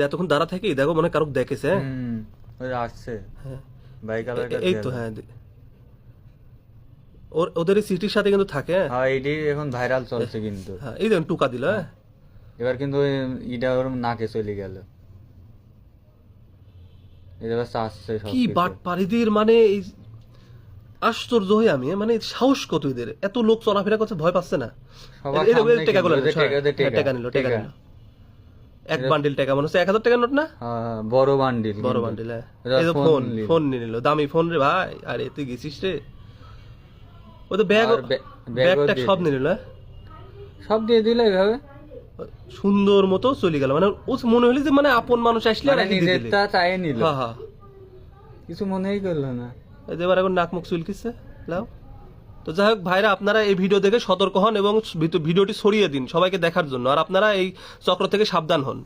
এতক্ষণ দাঁড়া থাকি দেখো মনে কারোক দেখেছে। ওই আসছে হ্যাঁ বাইক এই তো হ্যাঁ ওদের সিটির সাথে কিন্তু থাকে। হ্যাঁ এটি এখন ভাইরাল চলছে কিন্তু। হ্যাঁ এই দেখুন টুকা দিল। এবার কিন্তু ইটা ওর নাকে চলে গেল। এবার আসছে কি বাট পারিদের মানে আশ্চর্য হই আমি, মানে সাহস কত এদের, এত লোক চলাফেরা করছে ভয় পাচ্ছে না। টাকা নিল এক বান্ডিল টাকা মনে হচ্ছে 1000 টাকার নোট না, বড় বান্ডিল বড় বান্ডিল। ফোন নিয়ে নিল, দামি ফোন রে ভাই। আরে তুই গেছিস রে, ও তো ব্যাগটা সব নিয়ে নিল, সব দিয়ে দিল এইভাবে সুন্দর মতো চলে গেল। মানে ও মনে হলো যে মানে আপন মানুষ আসলে নিজেরটা চাই নিল, হ্যাঁ কিছু মনেই করলো না। এবার এখন নাক মুখ চুলকিচ্ছে লাও। তো যাই হোক ভাইরা, আপনারা এই ভিডিও দেখে সতর্ক হন এবং ভিডিওটি ছড়িয়ে দিন সবাইকে দেখার জন্য, আর আপনারা এই চক্র থেকে সাবধান হন।